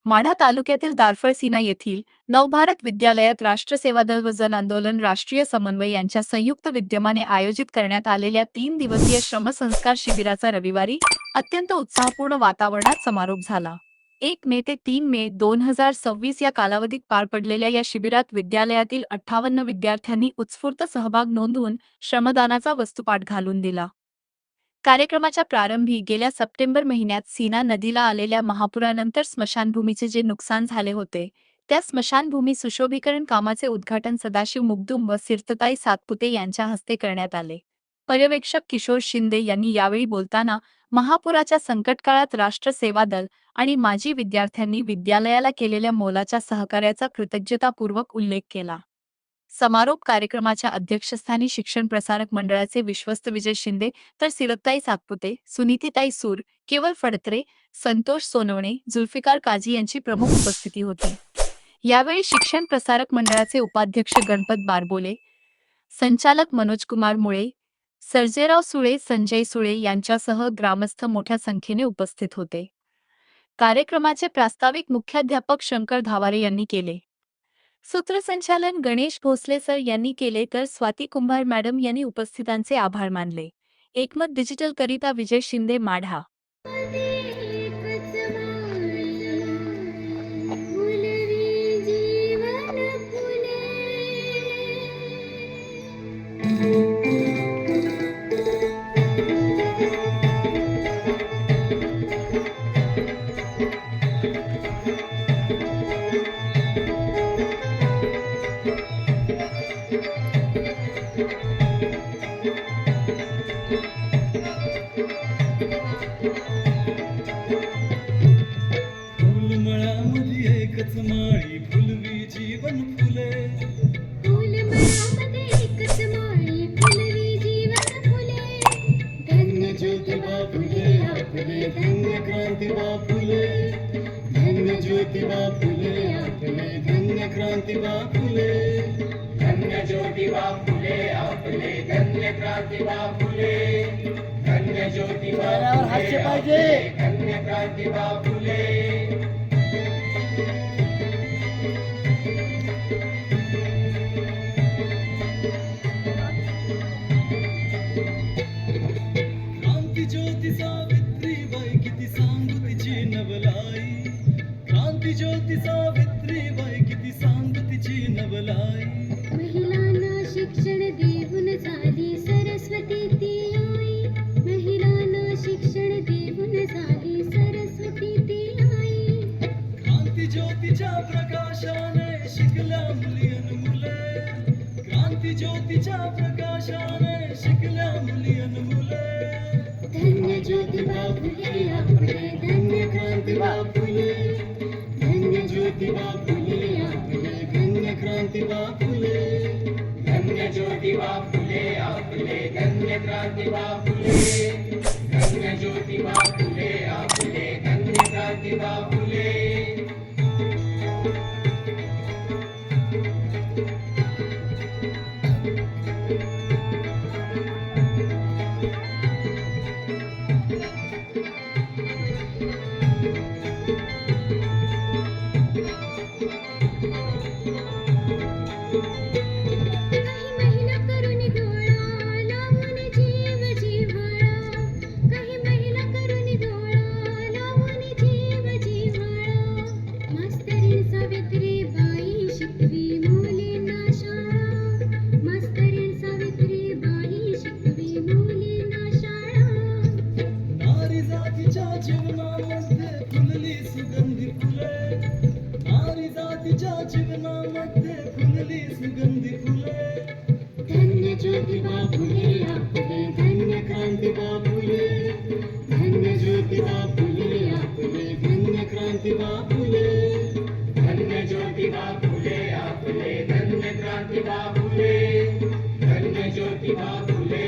माढा तालुक्यातील दारफळसीना येथील नवभारत विद्यालयात राष्ट्रसेवा दल व जन आंदोलन राष्ट्रीय समन्वय यांच्या संयुक्त विद्यमाने आयोजित करण्यात आलेल्या 3 दिवसीय श्रमसंस्कार शिबिराचा रविवारी अत्यंत उत्साहपूर्ण वातावरणात समारोप झाला. 1 मे ते 3 मे 2026 या कालावधीत पार पडलेल्या या शिबिरात विद्यालयातील 58 विद्यार्थ्यांनी उत्स्फूर्त सहभाग नोंदवून श्रमदानाचा वस्तुपाठ घालून दिला. कार्यक्रमाच्या प्रारंभी गेल्या सप्टेंबर महिन्यात सीना नदीला आलेल्या महापुरानंतर स्मशानभूमीचे जे नुकसान झाले होते, त्या स्मशानभूमी सुशोभीकरण कामाचे उद्घाटन सदाशिव मुगदुम व सिरतताई सातपुते यांच्या हस्ते करण्यात आले. पर्यवेक्षक किशोर शिंदे यांनी यावेळी बोलताना महापुराच्या संकटकाळात राष्ट्र सेवा दल आणि माजी विद्यार्थ्यांनी विद्यालयाला केलेल्या मोलाच्या सहकार्याचा कृतज्ञतापूर्वक उल्लेख केला. समारोप कार्यक्रमाच्या अध्यक्षस्थानी शिक्षण प्रसारक मंडळाचे विश्वस्त विजय शिंदे तर सिरतताई सातपुते, सुनीतीताई सूर, केवल फडतरे, संतोष सोनवणे, जुल्फिकार काझी यांची प्रमुख उपस्थिती होती. यावेळी शिक्षण प्रसारक मंडळाचे उपाध्यक्ष गणपत बारबोले, संचालक मनोजकुमार मुळे, सर्जेराव सुळे, संजय सुळे यांच्यासह ग्रामस्थ मोठ्या संख्येने उपस्थित होते. कार्यक्रमाचे प्रास्ताविक मुख्याध्यापक शंकर धावारे यांनी केले. सूत्रसंचालन गणेश भोसले सर यांनी केले तर स्वाती कुंभार मॅडम यांनी उपस्थितांचे आभार मानले. एकमत डिजिटल करिता विजय शिंदे, माढा. फुलमळामध्ये एकच माळी फुलवी जीवन फुले. फुलमळामध्ये एकच माळी फुलवी जीवन फुले. धन्य ज्योतिबा फुले आपले, धन्य क्रांतिबा फुले. धन्य ज्योतिबा फुले आपले, धन्य क्रांतिबा फुले. धन्य ज्योतिबा फुले आपले, धन्य क्रांतिबा फुले. धन्य ज्योतिबा फुले आपले, धन्य क्रांतिबा फुले. क्रांती सावित्रीबाई किती सांगू तिची नवलाई. क्रांती ज्योती सावित्रीबाई किती सांगू तिची नवलाई. महिलांना शिक्षण देऊन झाली सरस्वती ती आई. महिलांना शिक्षण देऊन झाली सरस्वती ती आई. क्रांती ज्योतीच्या प्रकाशाने शिकल्या मुली अन मुले. क्रांती ज्योतीच्या प्रकाशाने शिकल्या मुली अन मुले. धन्य ज्योतिबा फुले आपले, धन्य क्रांतिबा फुले. धन्य ज्योतिबा फुले आपले, धन्य क्रांतिबा फुले. धन्य ज्योतिबा फुले आपले, धन्य क्रांतिबा फुले. धन्य ज्योतिबा फुले आपले, धन्य क्रांतिबा फुले. काही महिला करून डोळा लावून जीव जिव्हाळा. काही महिला करून डोळा लावून जीव जिव्हाळा. मास्तरीण सावित्रीबाई शिकवी मुलींना शाळा. मास्तरीण सावित्रीबाई शिकवी मुलींना शाळा. नारी जातीच्या जीवनामध्ये फुलली सुगंधी फुले. नारी जातीच्या जीवनामध्ये फुलली सुगंधी फुले. धन्य ज्योतिबा फुले आपले, धन्य क्रांतिबा फुले. धन्य ज्योतिबा फुले आपले, धन्य क्रांतिबा फुले. धन्य ज्योतिबा फुले आपले, धन्य क्रांतिबा फुले. धन्य Jyotiba Phule.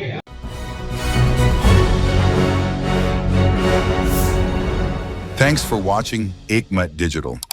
Thanks for watching Ekmat Digital.